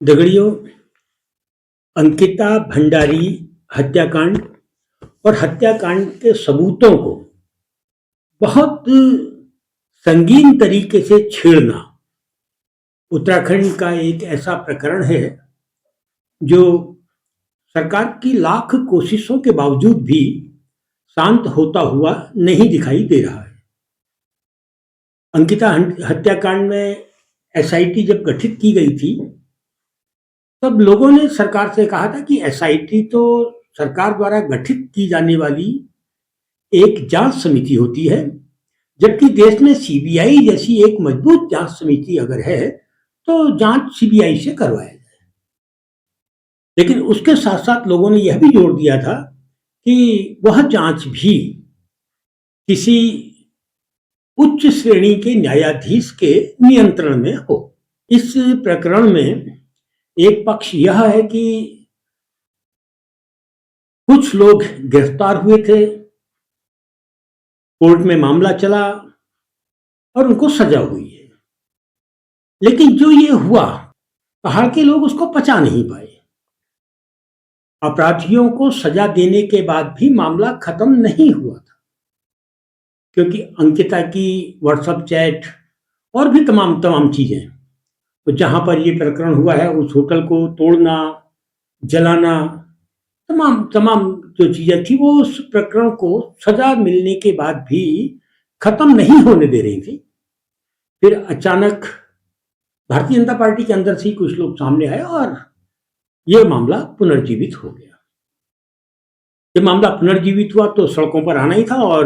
दगड़ियों, अंकिता भंडारी हत्याकांड और हत्याकांड के सबूतों को बहुत संगीन तरीके से छेड़ना उत्तराखंड का एक ऐसा प्रकरण है जो सरकार की लाख कोशिशों के बावजूद भी शांत होता हुआ नहीं दिखाई दे रहा है। अंकिता हत्याकांड में एसआईटी जब गठित की गई थी, तब लोगों ने सरकार से कहा था कि एसआईटी तो सरकार द्वारा गठित की जाने वाली एक जांच समिति होती है, जबकि देश में सीबीआई जैसी एक मजबूत जांच समिति अगर है तो जांच सीबीआई से करवाया जाए। लेकिन उसके साथ साथ लोगों ने यह भी जोर दिया था कि वह जांच भी किसी उच्च श्रेणी के न्यायाधीश के नियंत्रण में हो। इस प्रकरण में एक पक्ष यह है कि कुछ लोग गिरफ्तार हुए थे, कोर्ट में मामला चला और उनको सजा हुई है। लेकिन जो ये हुआ, पहाड़ के लोग उसको पचा नहीं पाए। अपराधियों को सजा देने के बाद भी मामला खत्म नहीं हुआ था, क्योंकि अंकिता की व्हाट्सएप चैट और भी तमाम चीजें, तो जहां पर ये प्रकरण हुआ है उस होटल को तोड़ना, जलाना, तमाम जो चीजें थी वो उस प्रकरण को सजा मिलने के बाद भी खत्म नहीं होने दे रही थी। फिर अचानक भारतीय जनता पार्टी के अंदर से ही कुछ लोग सामने आए और यह मामला पुनर्जीवित हो गया। जब मामला पुनर्जीवित हुआ तो सड़कों पर आना ही था, और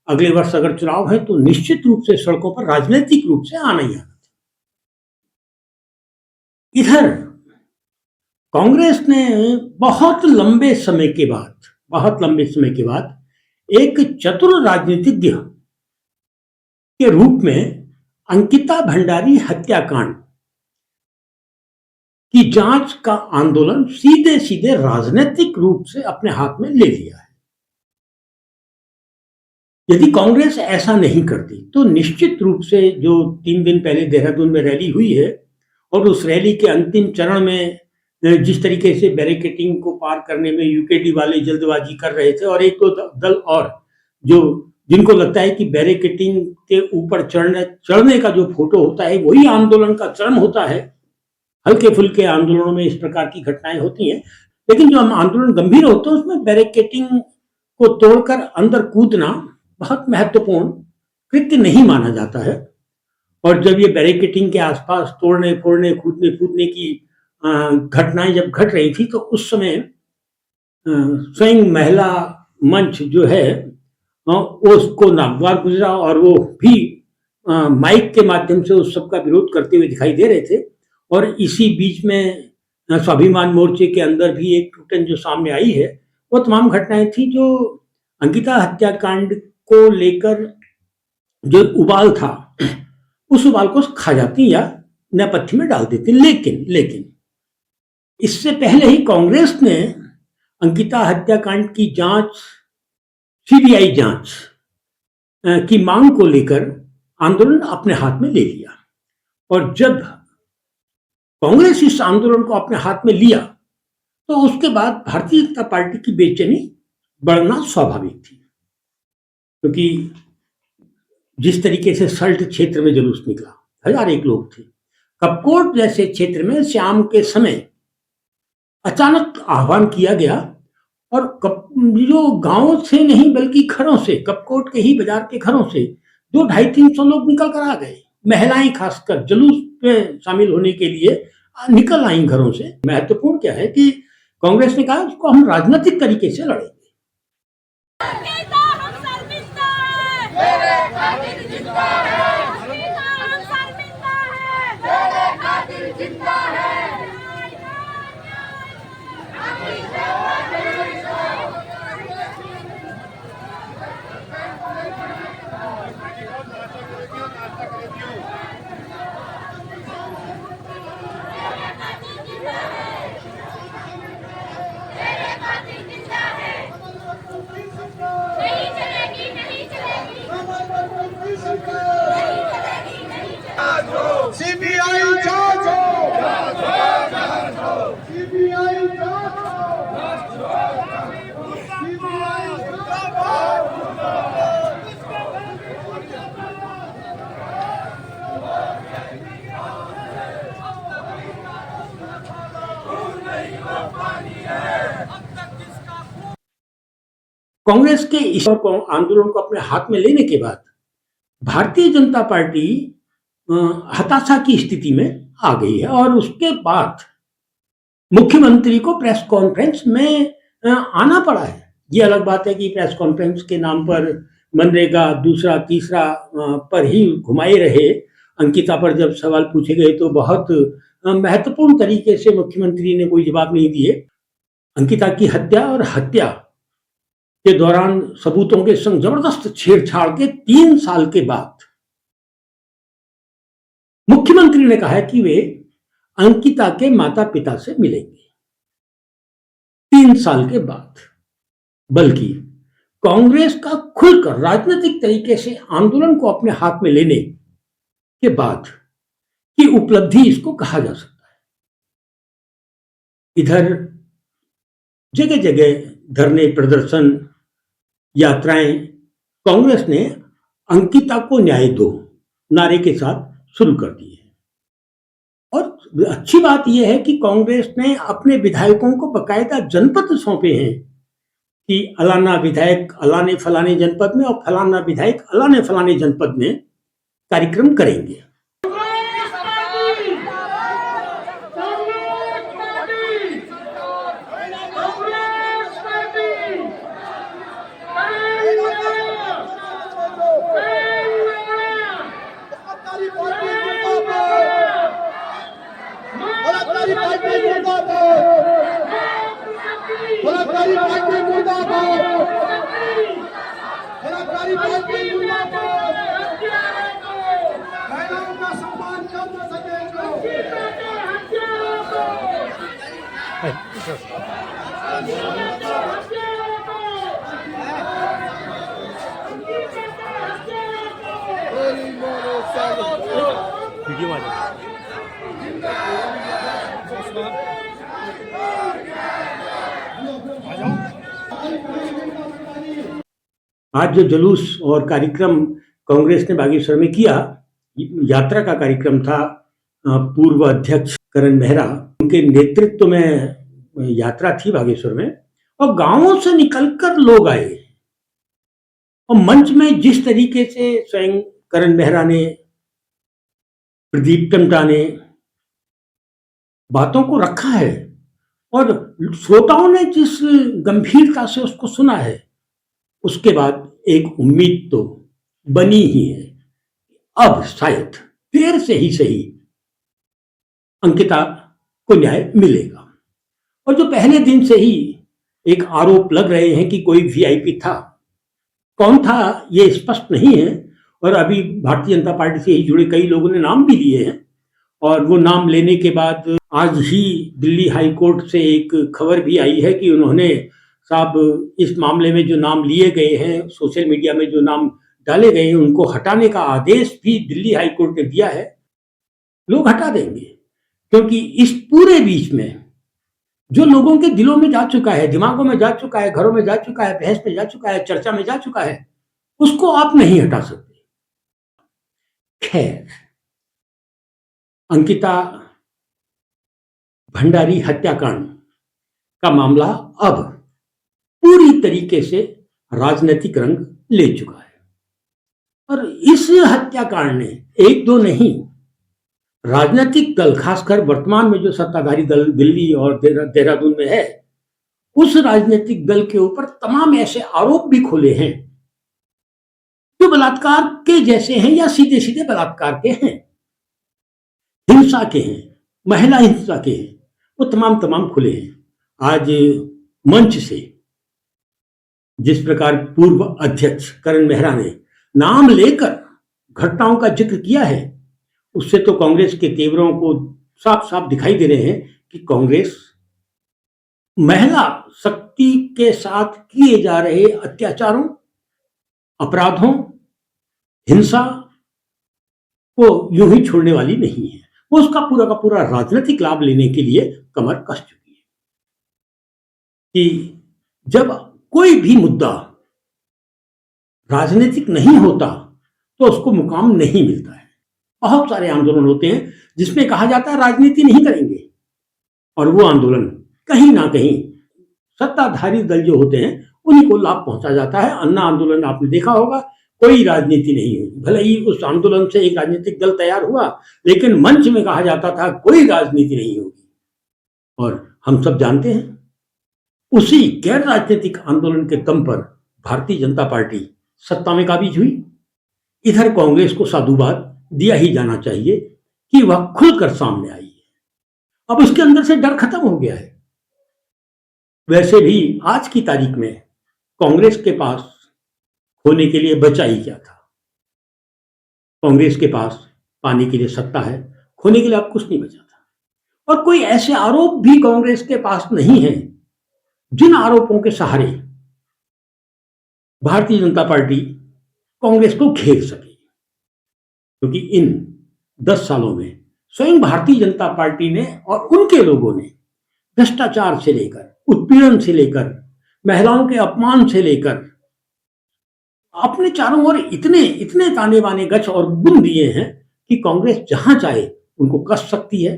अगले वर्ष अगर चुनाव है तो निश्चित रूप से सड़कों पर राजनीतिक रूप से आना ही आना था। इधर कांग्रेस ने बहुत लंबे समय के बाद एक चतुर राजनीतिज्ञ के रूप में अंकिता भंडारी हत्याकांड की जांच का आंदोलन सीधे सीधे राजनीतिक रूप से अपने हाथ में ले लिया है। यदि कांग्रेस ऐसा नहीं करती तो निश्चित रूप से जो 3 दिन पहले देहरादून में रैली हुई है और उस रैली के अंतिम चरण में जिस तरीके से बैरिकेडिंग को पार करने में यूकेडी वाले जल्दबाजी कर रहे थे, और एक तो दल और जो जिनको लगता है कि बैरिकेडिंग के ऊपर चढ़ने का जो फोटो होता है वही आंदोलन का चरम होता है। हल्के फुल्के आंदोलनों में इस प्रकार की घटनाएं होती हैं, लेकिन जो आंदोलन गंभीर होते हैं उसमें बैरिकेडिंग को तोड़कर अंदर कूदना बहुत महत्वपूर्ण कृत्य नहीं माना जाता है। और जब ये बैरिकेडिंग के आसपास तोड़ने फोड़ने कूदने की घटनाएं जब घट रही थी, तो उस समय स्वयं महिला मंच जो है उसको नागवार गुजरा, और वो भी माइक के माध्यम से उस सबका विरोध करते हुए दिखाई दे रहे थे। और इसी बीच में स्वाभिमान मोर्चे के अंदर भी एक टूटन जो सामने आई है, वो तमाम घटनाएं थी जो अंकिता हत्याकांड को लेकर जो उबाल था उस उबाल को खा जाती या नेपथ्य में डाल देती। लेकिन इससे पहले ही कांग्रेस ने अंकिता हत्याकांड की जांच, सीबीआई जांच की मांग को लेकर आंदोलन अपने हाथ में ले लिया। और जब कांग्रेस इस आंदोलन को अपने हाथ में लिया तो उसके बाद भारतीय जनता पार्टी की बेचैनी बढ़ना स्वाभाविक थी, क्योंकि जिस तरीके से सल्ट क्षेत्र में जुलूस निकला, 1001 लोग थे। कपकोट जैसे क्षेत्र में शाम के समय अचानक आह्वान किया गया, और जो गांवों से नहीं बल्कि घरों से, कपकोट के ही बाजार के घरों से 200-300 लोग निकल कर आ गए। महिलाएं खासकर जुलूस में शामिल होने के लिए निकल आई घरों से। महत्वपूर्ण क्या है कि कांग्रेस ने कहा उसको हम राजनीतिक तरीके से लड़ेंगे। सीबीआई जांच हो, कांग्रेस के इस आंदोलन को अपने हाथ में लेने के बाद भारतीय जनता पार्टी हताशा की स्थिति में आ गई है और उसके बाद मुख्यमंत्री को प्रेस कॉन्फ्रेंस में आना पड़ा है। ये अलग बात है कि प्रेस कॉन्फ्रेंस के नाम पर मनरेगा दूसरा तीसरा पर ही घुमाए रहे। अंकिता पर जब सवाल पूछे गए तो बहुत महत्वपूर्ण तरीके से मुख्यमंत्री ने कोई जवाब नहीं दिए। अंकिता की हत्या और हत्या के दौरान सबूतों के संग जबरदस्त छेड़छाड़ के 3 साल के बाद मुख्यमंत्री ने कहा है कि वे अंकिता के माता पिता से मिलेंगे 3 साल के बाद। बल्कि कांग्रेस का खुलकर राजनीतिक तरीके से आंदोलन को अपने हाथ में लेने के बाद की उपलब्धि इसको कहा जा सकता है। इधर जगह जगह धरने प्रदर्शन यात्राएं कांग्रेस ने अंकिता को न्याय दो नारे के साथ शुरू कर दी है। और अच्छी बात यह है कि कांग्रेस ने अपने विधायकों को बकायदा जनपद सौंपे हैं कि अलाना विधायक अलाने फलाने जनपद में और फलाना विधायक अलाने फलाने जनपद में कार्यक्रम करेंगे। आज जो जुलूस और कार्यक्रम कांग्रेस ने बागेश्वर में किया, यात्रा का कार्यक्रम था। पूर्व अध्यक्ष करण मेहरा उनके नेतृत्व में यात्रा थी बागेश्वर में और गांवों से निकलकर लोग आए और मंच में जिस तरीके से स्वयं करण मेहरा ने, प्रदीप टम्टा ने बातों को रखा है और श्रोताओं ने जिस गंभीरता से उसको सुना है, उसके बाद एक उम्मीद तो बनी ही है। अब शायद देर से ही सही अंकिता को न्याय मिलेगा। और जो पहले दिन से ही एक आरोप लग रहे हैं कि कोई वीआईपी था, कौन था ये स्पष्ट नहीं है और अभी भारतीय जनता पार्टी से ही जुड़े कई लोगों ने नाम भी लिए हैं। और वो नाम लेने के बाद आज ही दिल्ली हाई कोर्ट से एक खबर भी आई है कि उन्होंने साहब इस मामले में जो नाम लिए गए हैं, सोशल मीडिया में जो नाम डाले गए हैं, उनको हटाने का आदेश भी दिल्ली हाई कोर्ट ने दिया है। लोग हटा देंगे क्योंकि इस पूरे बीच में जो लोगों के दिलों में जा चुका है, दिमागों में जा चुका है, घरों में जा चुका है, बहस में जा चुका है, चर्चा में जा चुका है, उसको आप नहीं हटा सकते। खैर, अंकिता भंडारी हत्याकांड का मामला अब पूरी तरीके से राजनीतिक रंग ले चुका है और इस हत्याकांड ने एक दो नहीं, राजनीतिक दल, खासकर वर्तमान में जो सत्ताधारी दल दिल्ली और देहरादून में है, उस राजनीतिक दल के ऊपर तमाम ऐसे आरोप भी खोले हैं जो बलात्कार के जैसे हैं या सीधे सीधे बलात्कार के हैं, हिंसा के हैं, महिला हिंसा के हैं, वो तमाम खुले हैं। आज मंच से जिस प्रकार पूर्व अध्यक्ष करण मेहरा ने नाम लेकर घटनाओं का जिक्र किया है, उससे तो कांग्रेस के तेवरों को साफ साफ दिखाई दे रहे हैं कि कांग्रेस महिला शक्ति के साथ किए जा रहे अत्याचारों, अपराधों, हिंसा को यूं ही छोड़ने वाली नहीं है। वो उसका पूरा का पूरा राजनीतिक लाभ लेने के लिए कमर कस चुकी है कि जब कोई भी मुद्दा राजनीतिक नहीं होता तो उसको मुकाम नहीं मिलता है। बहुत सारे आंदोलन होते हैं जिसमें कहा जाता है राजनीति नहीं करेंगे और वो आंदोलन कहीं ना कहीं सत्ताधारी दल जो होते हैं उन्हीं को लाभ पहुंचा जाता है। अन्ना आंदोलन आपने देखा होगा, कोई राजनीति नहीं हुई, भले ही उस आंदोलन से एक राजनीतिक दल तैयार हुआ, लेकिन मंच में कहा जाता था कोई राजनीति नहीं होगी। और हम सब जानते हैं उसी गैर राजनीतिक आंदोलन के दम पर भारतीय जनता पार्टी सत्ता में काबिज हुई। इधर कांग्रेस को साधुवाद दिया ही जाना चाहिए कि वह खुलकर सामने आई है। अब उसके अंदर से डर खत्म हो गया है। वैसे भी आज की तारीख में कांग्रेस के पास होने के लिए बचा ही क्या था। कांग्रेस के पास पाने के लिए सत्ता है, खोने के लिए अब कुछ नहीं बचा था। और कोई ऐसे आरोप भी कांग्रेस के पास नहीं है जिन आरोपों के सहारे भारतीय जनता पार्टी कांग्रेस को घेर सके, क्योंकि इन 10 सालों में स्वयं भारतीय जनता पार्टी ने और उनके लोगों ने भ्रष्टाचार से लेकर, उत्पीड़न से लेकर, महिलाओं के अपमान से लेकर अपने चारों ओर इतने इतने ताने बाने गच और बुन दिए हैं कि कांग्रेस जहां चाहे उनको कस सकती है,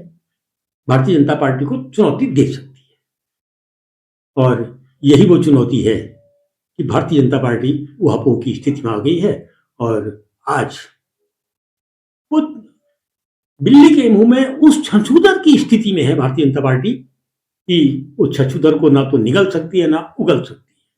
भारतीय जनता पार्टी को चुनौती दे सकती है। और यही वो चुनौती है कि भारतीय जनता पार्टी ऊहापोह की स्थिति में आ गई है। और आज वो बिल्ली के मुंह में उस छछूदर की स्थिति में है भारतीय जनता पार्टी कि उस छछूदर को ना तो निगल सकती है ना उगल सकती है।